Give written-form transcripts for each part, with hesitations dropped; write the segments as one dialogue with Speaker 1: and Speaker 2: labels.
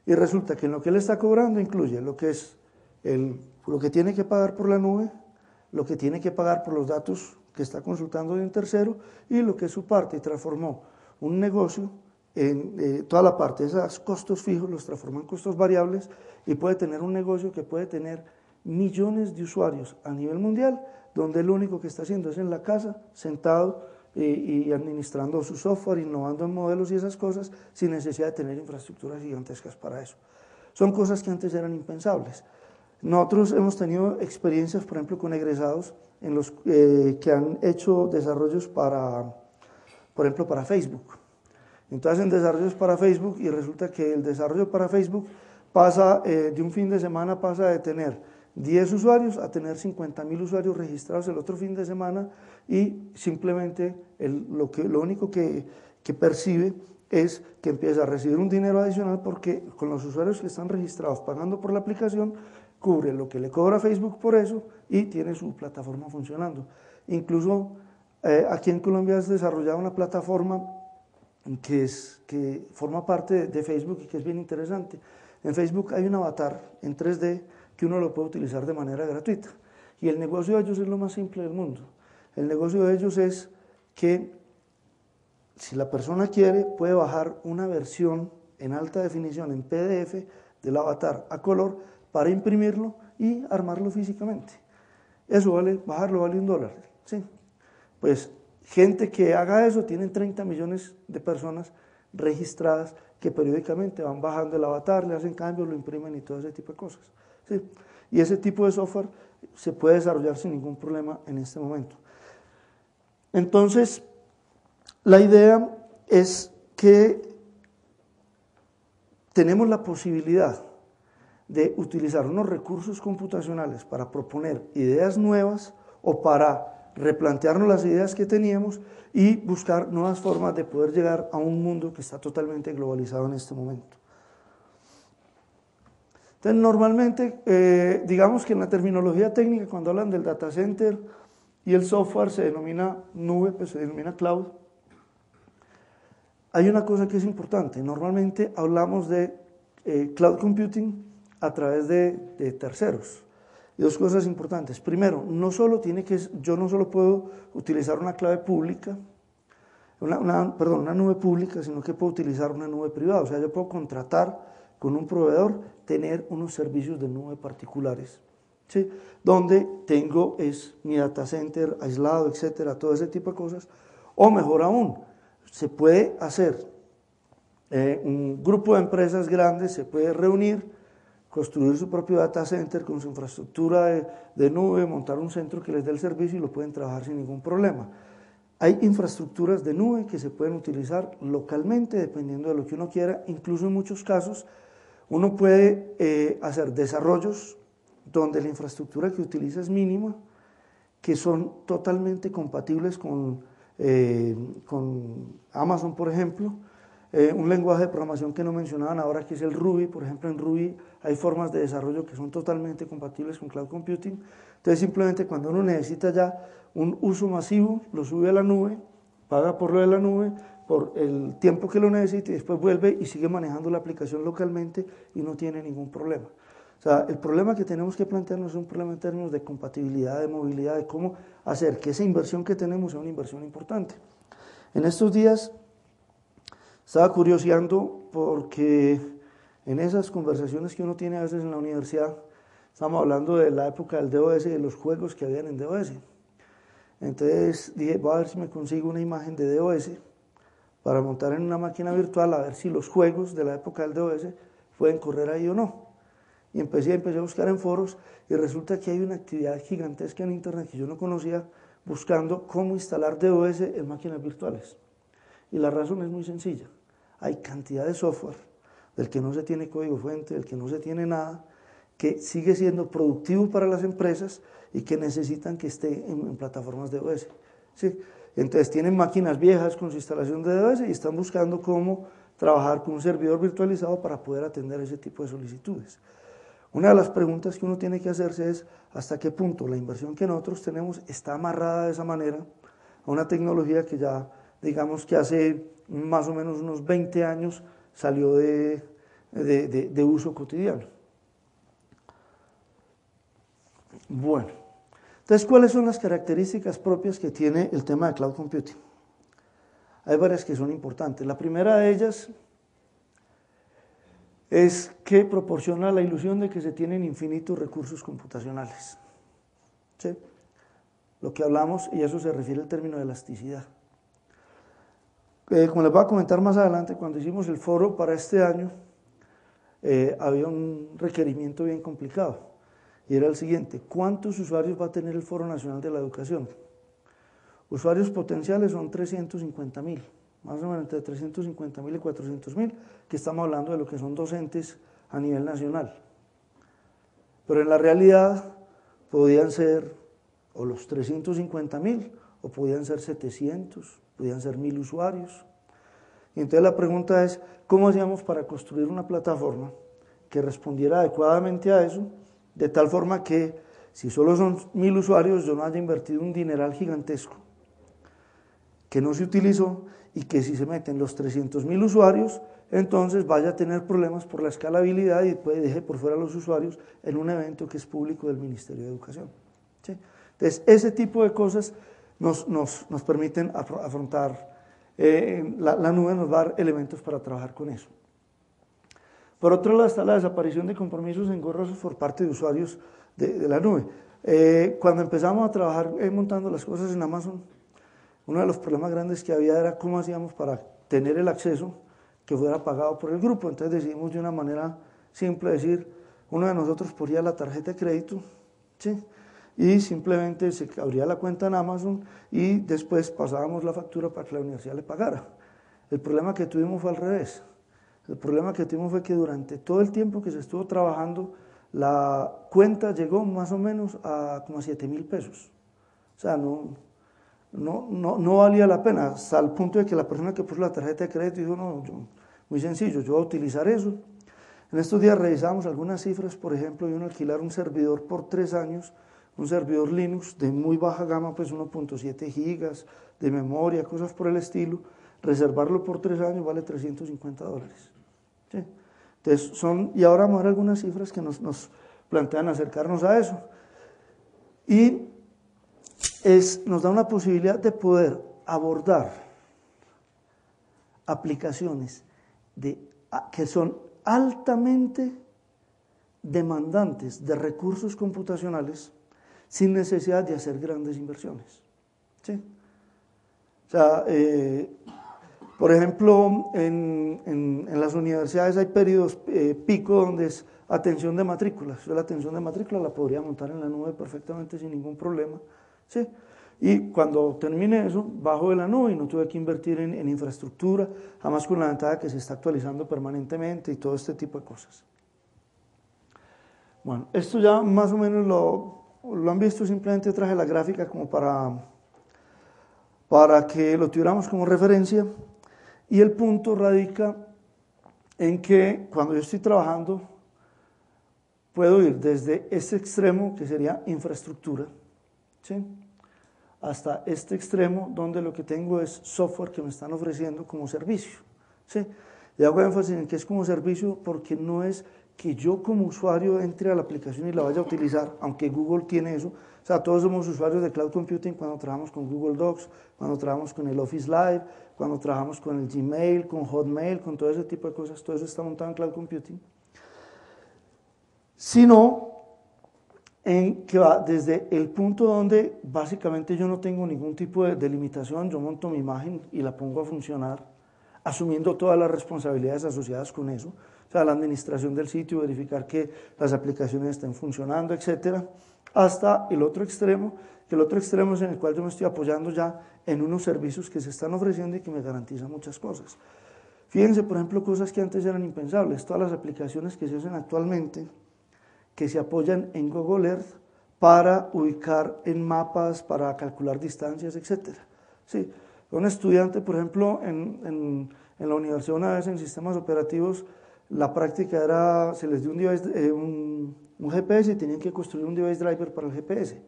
Speaker 1: Y resulta que en lo que él está cobrando incluye lo que es lo que tiene que pagar por la nube, lo que tiene que pagar por los datos que está consultando de un tercero y lo que es su parte, y transformó un negocio en toda la parte de esos costos fijos, los transformó en costos variables y puede tener un negocio que puede tener millones de usuarios a nivel mundial, donde lo único que está haciendo es en la casa, sentado y administrando su software, innovando en modelos y esas cosas, sin necesidad de tener infraestructuras gigantescas para eso. Son cosas que antes eran impensables. Nosotros hemos tenido experiencias, por ejemplo, con egresados en los que han hecho desarrollos para, por ejemplo, para Facebook. Entonces hacen desarrollos para Facebook y resulta que el desarrollo para Facebook pasa de un fin de semana, pasa de tener 10 usuarios a tener 50.000 usuarios registrados el otro fin de semana y simplemente lo único que percibe es que empieza a recibir un dinero adicional porque con los usuarios que están registrados pagando por la aplicación cubre lo que le cobra Facebook por eso y tiene su plataforma funcionando. Incluso aquí en Colombia has desarrollado una plataforma que forma parte de Facebook y que es bien interesante. En Facebook hay un avatar en 3D que uno lo puede utilizar de manera gratuita. Y el negocio de ellos es lo más simple del mundo. El negocio de ellos es que si la persona quiere, puede bajar una versión en alta definición, en PDF, del avatar a color para imprimirlo y armarlo físicamente. Eso vale, bajarlo vale $1. ¿Sí? Pues gente que haga eso, tienen 30 millones de personas registradas que periódicamente van bajando el avatar, le hacen cambios, lo imprimen y todo ese tipo de cosas. ¿Sí? Y ese tipo de software se puede desarrollar sin ningún problema en este momento. Entonces, la idea es que tenemos la posibilidad de utilizar unos recursos computacionales para proponer ideas nuevas o para replantearnos las ideas que teníamos y buscar nuevas formas de poder llegar a un mundo que está totalmente globalizado en este momento. Entonces, normalmente, digamos que en la terminología técnica, cuando hablan del data center y el software se denomina nube, pues se denomina cloud. Hay una cosa que es importante, normalmente hablamos de cloud computing a través de terceros. Y dos cosas importantes. Primero, yo no solo puedo utilizar una clave pública, una nube pública, sino que puedo utilizar una nube privada. O sea, yo puedo contratar con un proveedor, tener unos servicios de nube particulares, ¿sí? Donde tengo mi data center aislado, etcétera, todo ese tipo de cosas. O mejor aún, se puede hacer un grupo de empresas grandes, se puede reunir, construir su propio data center con su infraestructura de nube, montar un centro que les dé el servicio y lo pueden trabajar sin ningún problema. Hay infraestructuras de nube que se pueden utilizar localmente dependiendo de lo que uno quiera, incluso en muchos casos uno puede hacer desarrollos donde la infraestructura que utiliza es mínima, que son totalmente compatibles con Amazon, por ejemplo. Un lenguaje de programación que no mencionaban ahora, que es el Ruby. Por ejemplo, en Ruby hay formas de desarrollo que son totalmente compatibles con Cloud Computing. Entonces, simplemente cuando uno necesita ya un uso masivo, lo sube a la nube, paga por lo de la nube, por el tiempo que lo necesite, y después vuelve y sigue manejando la aplicación localmente y no tiene ningún problema. O sea, el problema que tenemos que plantearnos es un problema en términos de compatibilidad, de movilidad, de cómo hacer que esa inversión que tenemos sea una inversión importante. En estos días estaba curioseando porque en esas conversaciones que uno tiene a veces en la universidad, estamos hablando de la época del DOS y de los juegos que habían en DOS. Entonces dije, voy a ver si me consigo una imagen de DOS para montar en una máquina virtual a ver si los juegos de la época del DOS pueden correr ahí o no. Y empecé a buscar en foros y resulta que hay una actividad gigantesca en internet que yo no conocía buscando cómo instalar DOS en máquinas virtuales. Y la razón es muy sencilla. Hay cantidad de software del que no se tiene código fuente, del que no se tiene nada, que sigue siendo productivo para las empresas y que necesitan que esté en plataformas de DOS. ¿Sí? Entonces tienen máquinas viejas con su instalación de DOS y están buscando cómo trabajar con un servidor virtualizado para poder atender ese tipo de solicitudes. Una de las preguntas que uno tiene que hacerse es hasta qué punto la inversión que nosotros tenemos está amarrada de esa manera a una tecnología que ya, digamos que hace más o menos unos 20 años salió de de uso cotidiano. Bueno, entonces, ¿cuáles son las características propias que tiene el tema de cloud computing? Hay varias que son importantes. La primera de ellas es que proporciona la ilusión de que se tienen infinitos recursos computacionales. ¿Sí? Lo que hablamos, y eso se refiere al término de elasticidad. Como les voy a comentar más adelante, cuando hicimos el foro para este año, había un requerimiento bien complicado, y era el siguiente: ¿cuántos usuarios va a tener el Foro Nacional de la Educación? Usuarios potenciales son 350.000, más o menos entre 350.000 y 400.000, que estamos hablando de lo que son docentes a nivel nacional. Pero en la realidad podían ser o los 350.000, o podían ser 700, podían ser 1.000 usuarios. Y entonces la pregunta es, ¿cómo hacíamos para construir una plataforma que respondiera adecuadamente a eso, de tal forma que si solo son 1.000 usuarios yo no haya invertido un dineral gigantesco que no se utilizó, y que si se meten los 300.000 usuarios, entonces vaya a tener problemas por la escalabilidad y después deje por fuera a los usuarios en un evento que es público del Ministerio de Educación? ¿Sí? Entonces, ese tipo de cosas nos permiten afrontar, la nube nos va a dar elementos para trabajar con eso. Por otro lado está la desaparición de compromisos engorrosos por parte de usuarios de la nube. Cuando empezamos a trabajar montando las cosas en Amazon, uno de los problemas grandes que había era cómo hacíamos para tener el acceso que fuera pagado por el grupo. Entonces decidimos de una manera simple decir, uno de nosotros ponía la tarjeta de crédito, ¿sí?, y simplemente se abría la cuenta en Amazon y después pasábamos la factura para que la universidad le pagara. El problema que tuvimos fue al revés. El problema que tuvimos fue que durante todo el tiempo que se estuvo trabajando, la cuenta llegó más o menos a como a 7.000 pesos. O sea, no valía la pena, hasta el punto de que la persona que puso la tarjeta de crédito dijo, no, muy sencillo, yo voy a utilizar eso. En estos días revisamos algunas cifras, por ejemplo, y uno alquilar un servidor por 3 años, un servidor Linux de muy baja gama, pues 1.7 gigas de memoria, cosas por el estilo, reservarlo por 3 años vale $350. ¿Sí? Entonces y ahora vamos a ver algunas cifras que nos plantean acercarnos a eso. Y nos da una posibilidad de poder abordar aplicaciones que son altamente demandantes de recursos computacionales sin necesidad de hacer grandes inversiones. ¿Sí? O sea, por ejemplo, en las universidades hay periodos pico donde es atención de matrículas. Yo la atención de matrícula la podría montar en la nube perfectamente sin ningún problema. ¿Sí? Y cuando termine eso, bajo de la nube y no tuve que invertir en infraestructura, además con la ventaja que se está actualizando permanentemente y todo este tipo de cosas. Bueno, esto ya más o menos lo han visto, simplemente traje la gráfica como para que lo tuviéramos como referencia, y el punto radica en que cuando yo estoy trabajando puedo ir desde este extremo, que sería infraestructura, ¿sí?, hasta este extremo donde lo que tengo es software que me están ofreciendo como servicio. ¿Sí? Y hago énfasis en que es como servicio porque no es que yo como usuario entre a la aplicación y la vaya a utilizar, aunque Google tiene eso. O sea, todos somos usuarios de Cloud Computing cuando trabajamos con Google Docs, cuando trabajamos con el Office Live, cuando trabajamos con el Gmail, con Hotmail, con todo ese tipo de cosas. Todo eso está montado en Cloud Computing. Sino en que va desde el punto donde básicamente yo no tengo ningún tipo de limitación, yo monto mi imagen y la pongo a funcionar, asumiendo todas las responsabilidades asociadas con eso, o sea, la administración del sitio, verificar que las aplicaciones estén funcionando, etcétera, hasta el otro extremo, que el otro extremo es en el cual yo me estoy apoyando ya en unos servicios que se están ofreciendo y que me garantizan muchas cosas. Fíjense, por ejemplo, cosas que antes eran impensables, todas las aplicaciones que se hacen actualmente, que se apoyan en Google Earth para ubicar en mapas, para calcular distancias, etc. Sí, un estudiante, por ejemplo, en la universidad una vez en sistemas operativos, la práctica era, se les dio un GPS y tenían que construir un device driver para el GPS.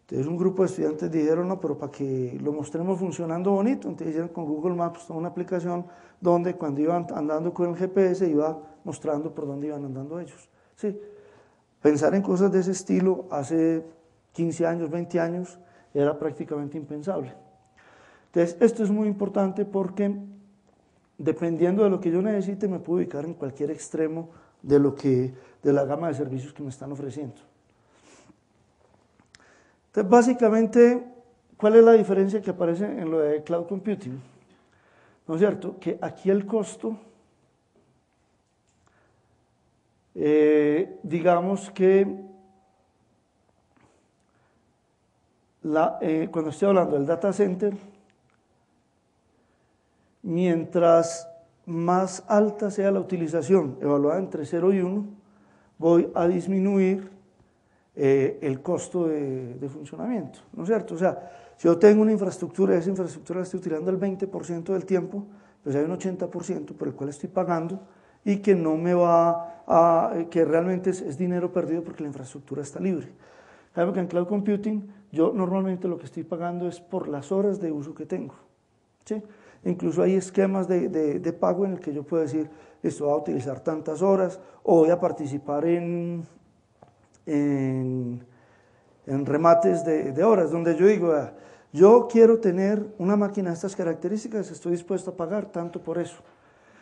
Speaker 1: Entonces un grupo de estudiantes dijeron, no, pero para que lo mostremos funcionando bonito, entonces hicieron con Google Maps una aplicación donde cuando iban andando con el GPS iba mostrando por dónde iban andando ellos. Sí. Pensar en cosas de ese estilo hace 15 años, 20 años, era prácticamente impensable. Entonces esto es muy importante porque dependiendo de lo que yo necesite me puedo ubicar en cualquier extremo de la gama de servicios que me están ofreciendo. Entonces, básicamente, ¿cuál es la diferencia que aparece en lo de Cloud Computing? ¿No es cierto? Que aquí el costo, digamos que cuando estoy hablando del data center, mientras más alta sea la utilización, evaluada entre 0 y 1, voy a disminuir el costo de funcionamiento, ¿no es cierto? O sea, si yo tengo una infraestructura y esa infraestructura la estoy utilizando el 20% del tiempo, pues hay un 80% por el cual estoy pagando y que no me que realmente es dinero perdido porque la infraestructura está libre. Claro que en Cloud Computing yo normalmente lo que estoy pagando es por las horas de uso que tengo, ¿sí? Incluso hay esquemas de pago en el que yo puedo decir, esto voy a utilizar tantas horas o voy a participar en remates de horas, donde yo digo, yo quiero tener una máquina de estas características, estoy dispuesto a pagar tanto por eso.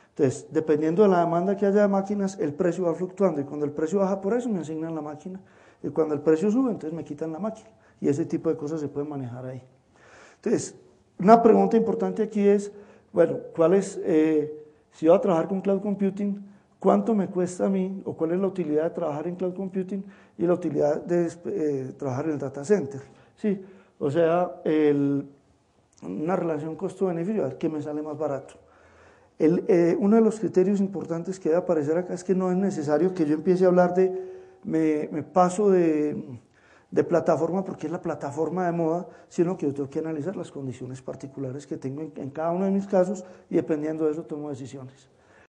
Speaker 1: Entonces, dependiendo de la demanda que haya de máquinas, el precio va fluctuando y cuando el precio baja por eso me asignan la máquina y cuando el precio sube, entonces me quitan la máquina y ese tipo de cosas se pueden manejar ahí. Entonces, una pregunta importante aquí es, bueno, si voy a trabajar con Cloud Computing, ¿cuánto me cuesta a mí o cuál es la utilidad de trabajar en Cloud Computing y la utilidad de trabajar en el data center? Sí, o sea, una relación costo-beneficio, a ver qué me sale más barato. Uno de los criterios importantes que debe aparecer acá es que no es necesario que yo empiece a hablar me paso de plataforma porque es la plataforma de moda, sino que yo tengo que analizar las condiciones particulares que tengo en cada uno de mis casos y dependiendo de eso tomo decisiones.